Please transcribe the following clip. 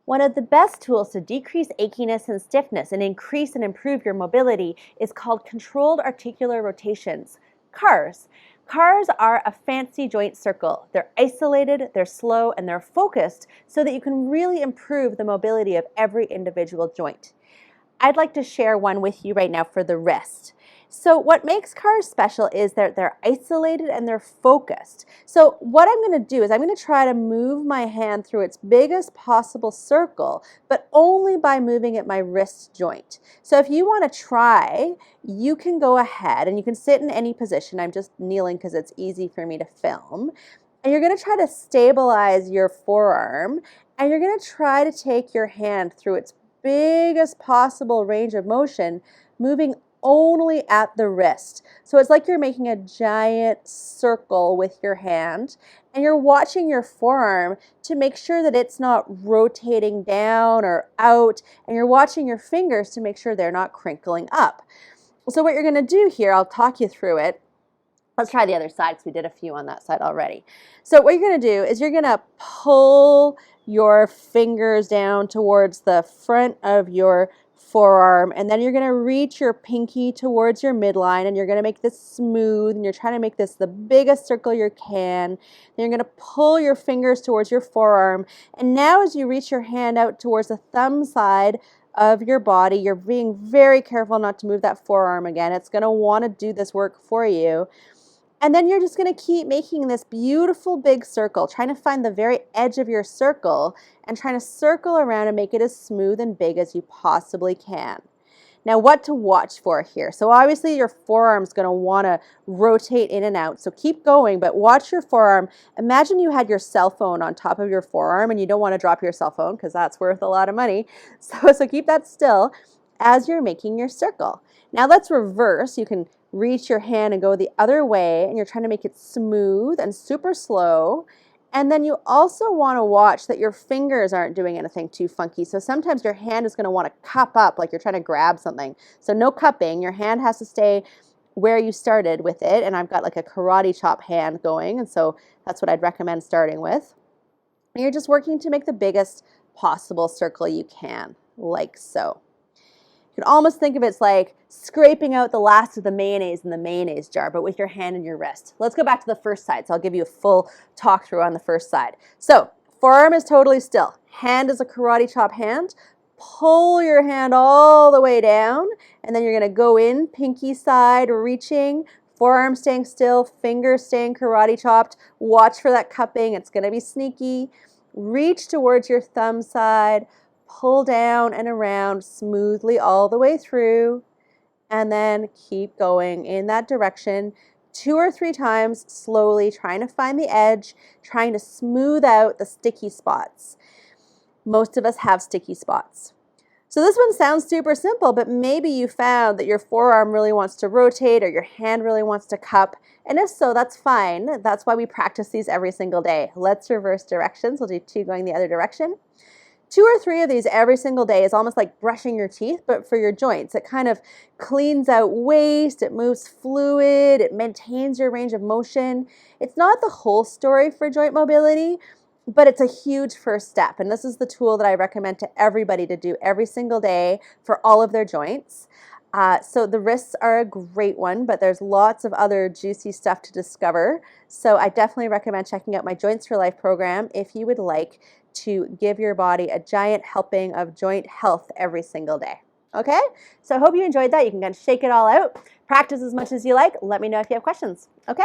One of the best tools to decrease achiness and stiffness and increase and improve your mobility is called controlled articular rotations, CARs. CARs are a fancy joint circle. They're isolated, they're slow, and they're focused so that you can really improve the mobility of every individual joint. I'd like to share one with you right now for the wrist. So what makes CARs special is that they're isolated and they're focused. So what I'm going to do is I'm going to try to move my hand through its biggest possible circle, but only by moving at my wrist joint. So if you want to try, you can go ahead and you can sit in any position. I'm just kneeling because it's easy for me to film. And you're going to try to stabilize your forearm, and you're going to try to take your hand through its biggest possible range of motion, moving only at the wrist. So it's like you're making a giant circle with your hand, and you're watching your forearm to make sure that it's not rotating down or out, and you're watching your fingers to make sure they're not crinkling up. So what you're going to do here, I'll talk you through it. Let's try the other side because we did a few on that side already. So what you're going to do is you're going to pull your fingers down towards the front of your forearm, and then you're going to reach your pinky towards your midline, and you're going to make this smooth, and you're trying to make this the biggest circle you can. Then you're going to pull your fingers towards your forearm, and now as you reach your hand out towards the thumb side of your body, you're being very careful not to move that forearm again. It's going to want to do this work for you. And then you're just going to keep making this beautiful big circle, trying to find the very edge of your circle and trying to circle around and make it as smooth and big as you possibly can. Now, what to watch for here? So obviously your forearm's going to want to rotate in and out. So keep going, but watch your forearm. Imagine you had your cell phone on top of your forearm and you don't want to drop your cell phone because that's worth a lot of money. So keep that still as you're making your circle. Now let's reverse. You can reach your hand and go the other way, and you're trying to make it smooth and super slow. And then you also want to watch that your fingers aren't doing anything too funky. So sometimes your hand is going to want to cup up like you're trying to grab something. So no cupping. Your hand has to stay where you started with it. And I've got like a karate chop hand going, and so that's what I'd recommend starting with. And you're just working to make the biggest possible circle you can, like so. You can almost think of it as like scraping out the last of the mayonnaise in the mayonnaise jar, but with your hand and your wrist. Let's go back to the first side. So I'll give you a full talk through on the first side. So forearm is totally still. Hand is a karate chop hand. Pull your hand all the way down, and then you're going to go in, pinky side, reaching, forearm staying still, fingers staying karate chopped. Watch for that cupping. It's going to be sneaky. Reach towards your thumb side. Pull down and around smoothly all the way through, and then keep going in that direction 2 or 3 times slowly, trying to find the edge, trying to smooth out the sticky spots. Most of us have sticky spots. So this one sounds super simple, but maybe you found that your forearm really wants to rotate or your hand really wants to cup. And if so, that's fine. That's why we practice these every single day. Let's reverse directions. We'll do 2 going the other direction. 2 or 3 of these every single day is almost like brushing your teeth, but for your joints. It kind of cleans out waste, it moves fluid, it maintains your range of motion. It's not the whole story for joint mobility, but it's a huge first step. And this is the tool that I recommend to everybody to do every single day for all of their joints. So the wrists are a great one, but there's lots of other juicy stuff to discover. So I definitely recommend checking out my Joints for Life program if you would like to give your body a giant helping of joint health every single day. Okay? So I hope you enjoyed that. You can kind of shake it all out. Practice as much as you like. Let me know if you have questions. Okay?